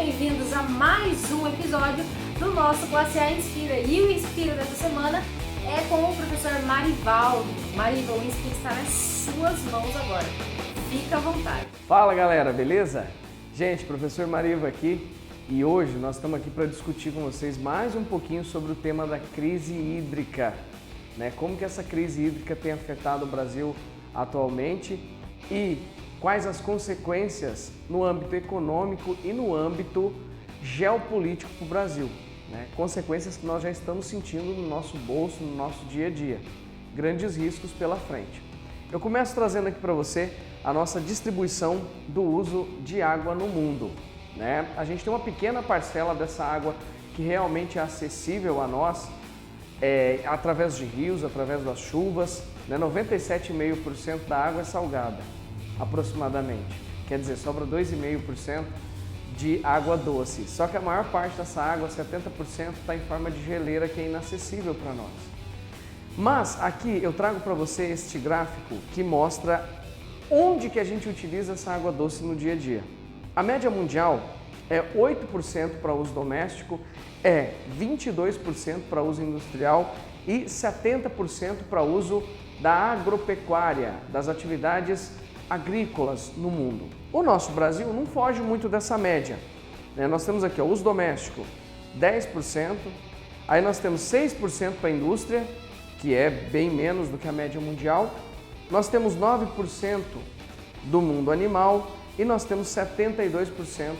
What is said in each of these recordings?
bem-vindos a mais um episódio do nosso Classe A Inspira. E o Inspira dessa semana é com o professor Marivaldo. Marivaldo, o Inspira está nas suas mãos agora. Fica à vontade. Fala galera, beleza? Gente, professor Marivaldo aqui e hoje nós estamos aqui para discutir com vocês mais um pouquinho sobre o tema da crise hídrica, né? Como que essa crise hídrica tem afetado o Brasil atualmente e quais as consequências no âmbito econômico e no âmbito geopolítico para o Brasil, né? Consequências que nós já estamos sentindo no nosso bolso, no nosso dia a dia. Grandes riscos pela frente. Eu começo trazendo aqui para você a nossa distribuição do uso de água no mundo, né? A gente tem uma pequena parcela dessa água que realmente é acessível a nós, através de rios, através das chuvas, né? 97,5% da água é salgada, aproximadamente. Quer dizer, sobra 2,5% de água doce. Só que a maior parte dessa água, 70%, está em forma de geleira que é inacessível para nós. Mas aqui eu trago para você este gráfico que mostra onde que a gente utiliza essa água doce no dia a dia. A média mundial é 8% para uso doméstico, 22% para uso industrial e 70% para uso da agropecuária, das atividades agrícolas no mundo. O nosso Brasil não foge muito dessa média, né? Nós temos aqui o uso doméstico 10%, aí nós temos 6% para a indústria, que é bem menos do que a média mundial, nós temos 9% do mundo animal e nós temos 72%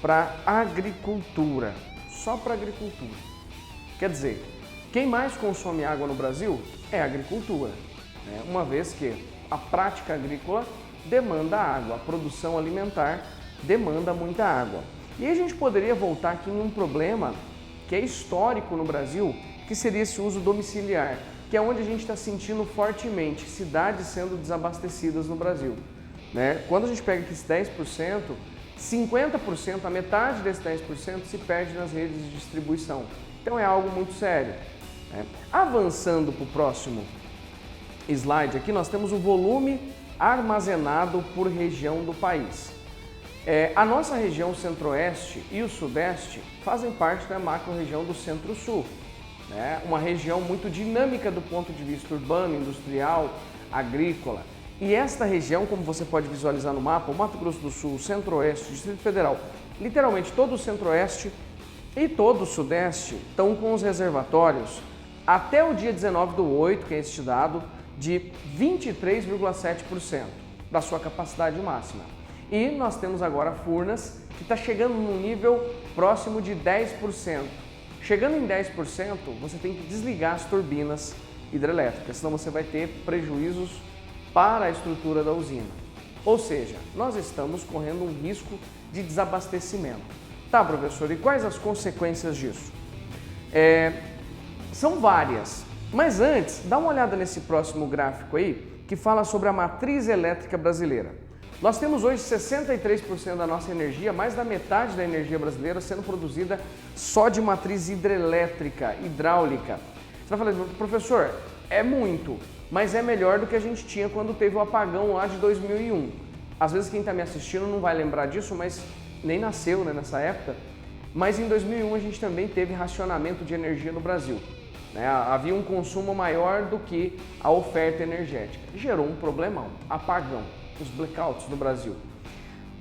para agricultura, só para agricultura. Quer dizer, quem mais consome água no Brasil é a agricultura, né? Uma vez que a prática agrícola demanda água, a produção alimentar demanda muita água. E a gente poderia voltar aqui num problema que é histórico no Brasil, que seria esse uso domiciliar, que é onde a gente está sentindo fortemente cidades sendo desabastecidas no Brasil, né? Quando a gente pega aqui esse 10%, 50%, a metade desse 10% se perde nas redes de distribuição. Então é algo muito sério, né? Avançando para o próximo slide aqui, nós temos o volume armazenado por região do país. A nossa região centro-oeste e o sudeste fazem parte da macro-região do centro-sul, né? Uma região muito dinâmica do ponto de vista urbano, industrial, agrícola. E esta região, como você pode visualizar no mapa, o Mato Grosso do Sul, o centro-oeste, o Distrito Federal, literalmente todo o centro-oeste e todo o sudeste estão com os reservatórios até o dia 19/8, que é este dado, de 23,7% da sua capacidade máxima. E nós temos agora Furnas, que está chegando num nível próximo de 10%. Chegando em 10%, você tem que desligar as turbinas hidrelétricas, senão você vai ter prejuízos para a estrutura da usina. Ou seja, nós estamos correndo um risco de desabastecimento. Tá, professor, e quais as consequências disso? São várias. Mas antes, dá uma olhada nesse próximo gráfico aí, que fala sobre a matriz elétrica brasileira. Nós temos hoje 63% da nossa energia, mais da metade da energia brasileira sendo produzida só de matriz hidrelétrica, hidráulica. Você vai falar, professor, é muito, mas é melhor do que a gente tinha quando teve o apagão lá de 2001. Às vezes quem está me assistindo não vai lembrar disso, mas nem nasceu, né, nessa época. Mas em 2001 a gente também teve racionamento de energia no Brasil, né? Havia um consumo maior do que a oferta energética. Gerou um problemão, apagão, os blackouts no Brasil.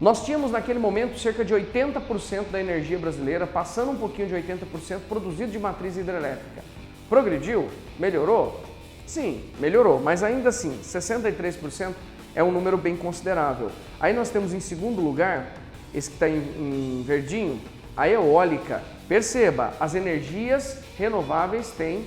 Nós tínhamos naquele momento cerca de 80% da energia brasileira, passando um pouquinho de 80%, produzido de matriz hidrelétrica. Progrediu? Melhorou? Sim, melhorou, mas ainda assim, 63% é um número bem considerável. Aí nós temos em segundo lugar, esse que está em verdinho, a eólica. Perceba, as energias renováveis têm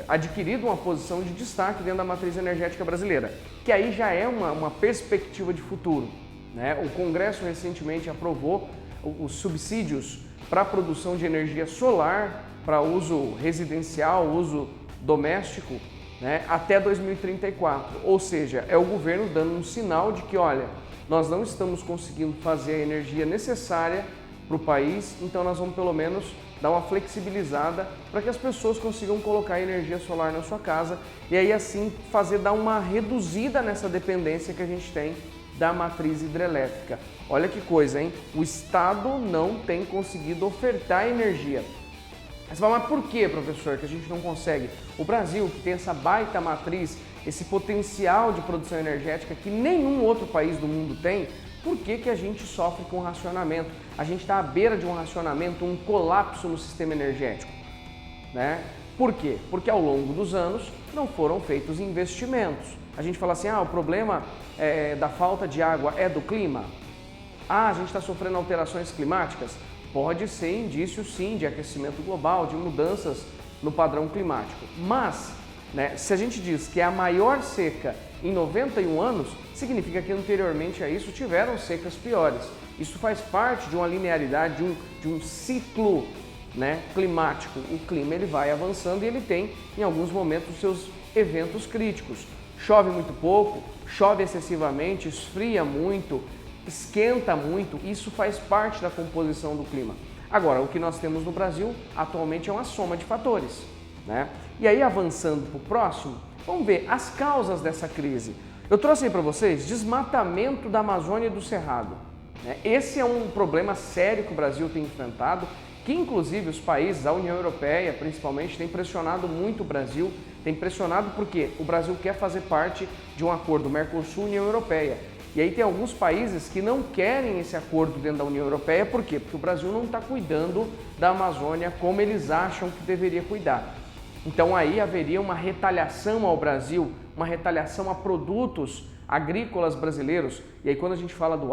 adquirido uma posição de destaque dentro da matriz energética brasileira, que aí já é uma perspectiva de futuro, né? O Congresso recentemente aprovou os subsídios para a produção de energia solar para uso residencial, uso doméstico, né, até 2034. Ou seja, é o governo dando um sinal de que, olha, nós não estamos conseguindo fazer a energia necessária para o país, então nós vamos pelo menos dar uma flexibilizada para que as pessoas consigam colocar energia solar na sua casa e aí assim dar uma reduzida nessa dependência que a gente tem da matriz hidrelétrica. Olha que coisa, hein? O Estado não tem conseguido ofertar energia. Você fala, mas por que, professor, que a gente não consegue? O Brasil, que tem essa baita matriz, esse potencial de produção energética que nenhum outro país do mundo tem, por que que a gente sofre com racionamento? A gente está à beira de um racionamento, um colapso no sistema energético, né? Por quê? Porque ao longo dos anos não foram feitos investimentos. A gente fala assim, o problema da falta de água é do clima? A gente está sofrendo alterações climáticas? Pode ser indício sim de aquecimento global, de mudanças no padrão climático. Mas, né, se a gente diz que é a maior seca em 91 anos, significa que anteriormente a isso tiveram secas piores. Isso faz parte de uma linearidade, de um ciclo, né, climático. O clima ele vai avançando e ele tem em alguns momentos os seus eventos críticos. Chove muito pouco, chove excessivamente, esfria muito, esquenta muito, isso faz parte da composição do clima. Agora, o que nós temos no Brasil atualmente é uma soma de fatores, né? E aí, avançando para o próximo, vamos ver as causas dessa crise. Eu trouxe aí para vocês desmatamento da Amazônia e do Cerrado, né? Esse é um problema sério que o Brasil tem enfrentado, que inclusive os países, a União Europeia principalmente, tem pressionado muito o Brasil, tem pressionado porque o Brasil quer fazer parte de um acordo Mercosul-União Europeia. E aí tem alguns países que não querem esse acordo dentro da União Europeia, por quê? Porque o Brasil não está cuidando da Amazônia como eles acham que deveria cuidar. Então aí haveria uma retaliação ao Brasil, uma retaliação a produtos agrícolas brasileiros. E aí quando a gente fala do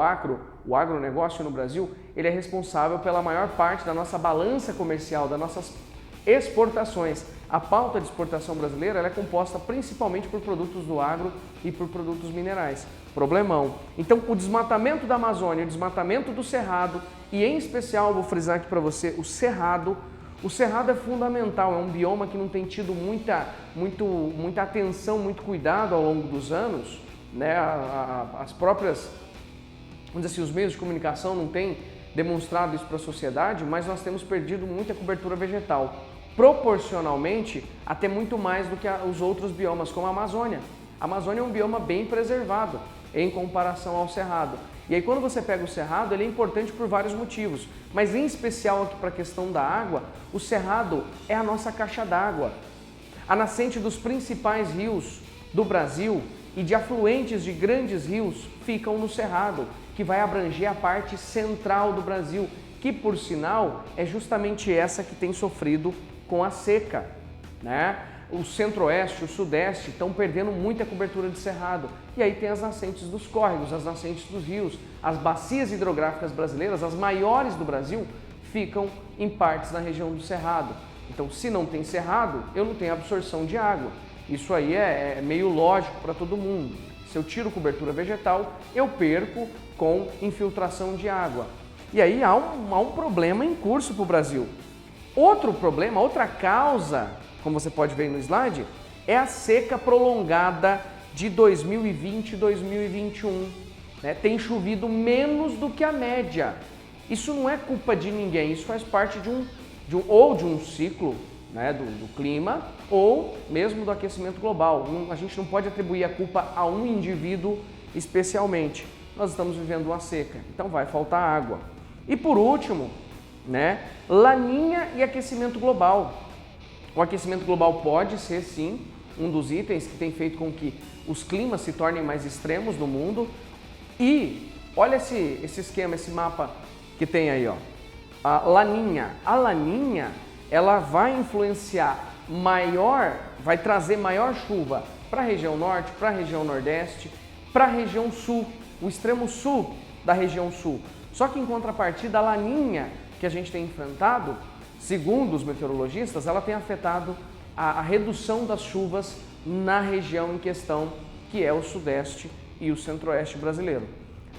o agronegócio no Brasil, ele é responsável pela maior parte da nossa balança comercial, das nossas exportações. A pauta de exportação brasileira ela é composta principalmente por produtos do agro e por produtos minerais. Problemão. Então, o desmatamento da Amazônia, o desmatamento do Cerrado e, em especial, vou frisar aqui para você, o Cerrado. O Cerrado é fundamental, é um bioma que não tem tido muita atenção, muito cuidado ao longo dos anos, né? As próprias, vamos dizer assim, os meios de comunicação não têm demonstrado isso para a sociedade, mas nós temos perdido muita cobertura vegetal. Proporcionalmente, até muito mais do que os outros biomas, como a Amazônia. A Amazônia é um bioma bem preservado em comparação ao Cerrado. E aí quando você pega o Cerrado, ele é importante por vários motivos, mas em especial aqui para a questão da água, o Cerrado é a nossa caixa d'água. A nascente dos principais rios do Brasil e de afluentes de grandes rios ficam no Cerrado, que vai abranger a parte central do Brasil, que por sinal é justamente essa que tem sofrido com a seca, né? O centro-oeste, o sudeste estão perdendo muita cobertura de cerrado. E aí tem as nascentes dos córregos, as nascentes dos rios, as bacias hidrográficas brasileiras, as maiores do Brasil, ficam em partes na região do cerrado. Então, se não tem cerrado, eu não tenho absorção de água. Isso aí é meio lógico para todo mundo. Se eu tiro cobertura vegetal, eu perco com infiltração de água. E aí há um problema em curso para o Brasil. Outro problema, outra causa, como você pode ver no slide, é a seca prolongada de 2020 e 2021. Né? Tem chovido menos do que a média. Isso não é culpa de ninguém, isso faz parte de um ciclo, né, do clima ou mesmo do aquecimento global. A gente não pode atribuir a culpa a um indivíduo especialmente. Nós estamos vivendo uma seca, então vai faltar água. E por último, né, laninha e aquecimento global. O aquecimento global pode ser, sim, um dos itens que tem feito com que os climas se tornem mais extremos no mundo. E olha esse esquema, esse mapa que tem aí, ó. A laninha. A laninha, ela vai influenciar vai trazer maior chuva para a região norte, para a região nordeste, para a região sul, o extremo sul da região sul. Só que em contrapartida, a laninha que a gente tem enfrentado, segundo os meteorologistas, ela tem afetado a redução das chuvas na região em questão, que é o sudeste e o centro-oeste brasileiro.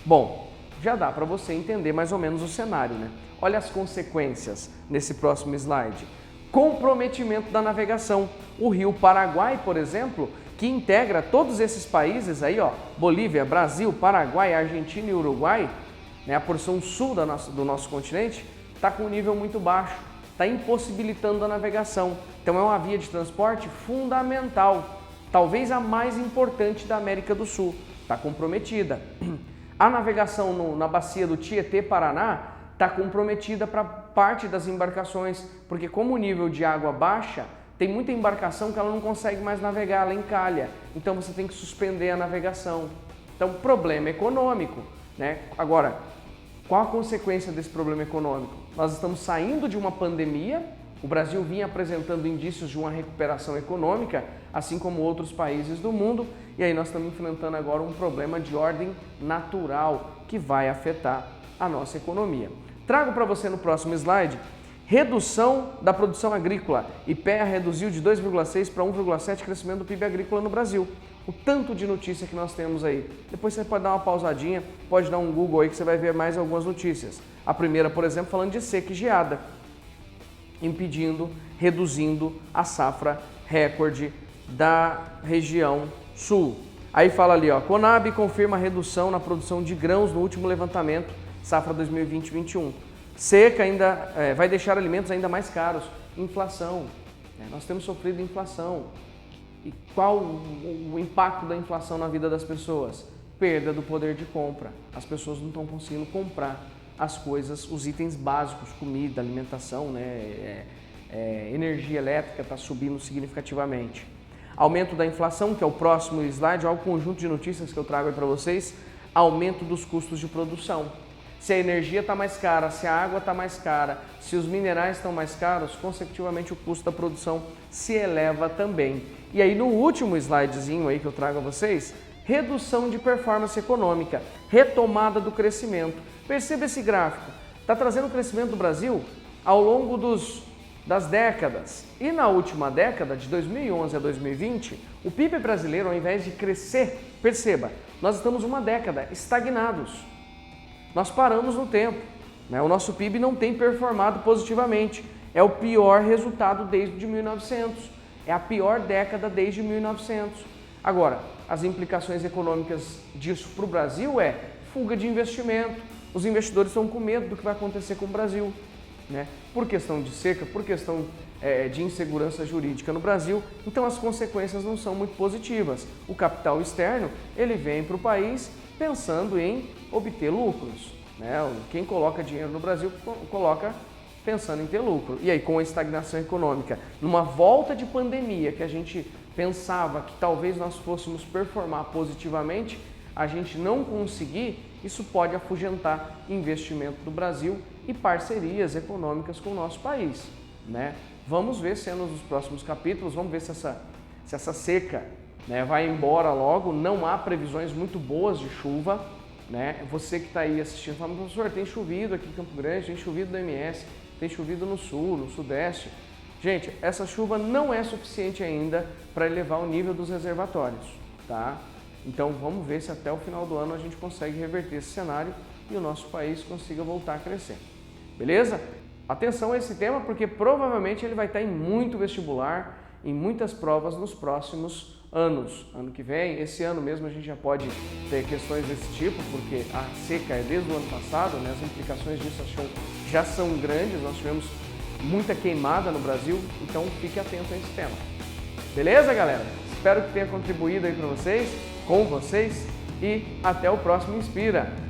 Bom, já dá para você entender mais ou menos o cenário, né? Olha as consequências nesse próximo slide. Comprometimento da navegação. O rio Paraguai, por exemplo, que integra todos esses países aí, ó, Bolívia, Brasil, Paraguai, Argentina e Uruguai, né, a porção sul do nosso continente, está com um nível muito baixo, está impossibilitando a navegação. Então é uma via de transporte fundamental, talvez a mais importante da América do Sul, está comprometida. A navegação na bacia do Tietê-Paraná está comprometida para parte das embarcações, porque como o nível de água baixa, tem muita embarcação que ela não consegue mais navegar, ela encalha. Então você tem que suspender a navegação. Então, problema econômico, né? Agora, qual a consequência desse problema econômico? Nós estamos saindo de uma pandemia, o Brasil vinha apresentando indícios de uma recuperação econômica, assim como outros países do mundo, e aí nós estamos enfrentando agora um problema de ordem natural que vai afetar a nossa economia. Trago para você no próximo slide redução da produção agrícola. IPEA reduziu de 2,6 para 1,7 crescimento do PIB agrícola no Brasil. O tanto de notícia que nós temos aí. Depois você pode dar uma pausadinha, pode dar um Google aí que você vai ver mais algumas notícias. A primeira, por exemplo, falando de seca e geada, impedindo, reduzindo a safra recorde da região sul. Aí fala ali, ó, Conab confirma redução na produção de grãos no último levantamento, safra 2020-21. Seca ainda vai deixar alimentos ainda mais caros. Inflação. Nós temos sofrido inflação. E qual o impacto da inflação na vida das pessoas? Perda do poder de compra. As pessoas não estão conseguindo comprar as coisas, os itens básicos, comida, alimentação, né? Energia elétrica está subindo significativamente. Aumento da inflação, que é o próximo slide, olha o conjunto de notícias que eu trago aí para vocês. Aumento dos custos de produção. Se a energia está mais cara, se a água está mais cara, se os minerais estão mais caros, consecutivamente o custo da produção se eleva também. E aí no último slidezinho aí que eu trago a vocês, redução de performance econômica, retomada do crescimento. Perceba esse gráfico, está trazendo o crescimento do Brasil ao longo das décadas. E na última década, de 2011 a 2020, o PIB brasileiro, ao invés de crescer, perceba, nós estamos uma década estagnados. Nós paramos no tempo, né? O nosso PIB não tem performado positivamente. É o pior resultado desde 1900. É a pior década desde 1900. Agora, as implicações econômicas disso para o Brasil é fuga de investimento. Os investidores estão com medo do que vai acontecer com o Brasil, né? Por questão de seca, por questão de insegurança jurídica no Brasil. Então as consequências não são muito positivas. O capital externo, ele vem para o país pensando em obter lucros, né? Quem coloca dinheiro no Brasil coloca pensando em ter lucro. E aí, com a estagnação econômica, numa volta de pandemia que a gente pensava que talvez nós fôssemos performar positivamente, a gente não conseguir, isso pode afugentar investimento do Brasil e parcerias econômicas com o nosso país, né? Vamos ver cenas dos próximos capítulos, vamos ver se essa seca, né, vai embora logo. Não há previsões muito boas de chuva, né? Você que está aí assistindo, fala, professor, tem chovido aqui em Campo Grande, tem chovido no MS, tem chovido no sul, no sudeste. Gente, essa chuva não é suficiente ainda para elevar o nível dos reservatórios, tá? Então vamos ver se até o final do ano a gente consegue reverter esse cenário e o nosso país consiga voltar a crescer. Beleza? Atenção a esse tema, porque provavelmente ele vai estar em muito vestibular, em muitas provas nos próximos anos. Ano que vem, esse ano mesmo, a gente já pode ter questões desse tipo, porque a seca é desde o ano passado, né? As implicações disso já são grandes, nós tivemos muita queimada no Brasil, então fique atento a esse tema. Beleza, galera? Espero que tenha contribuído aí para vocês, com vocês, e até o próximo Inspira!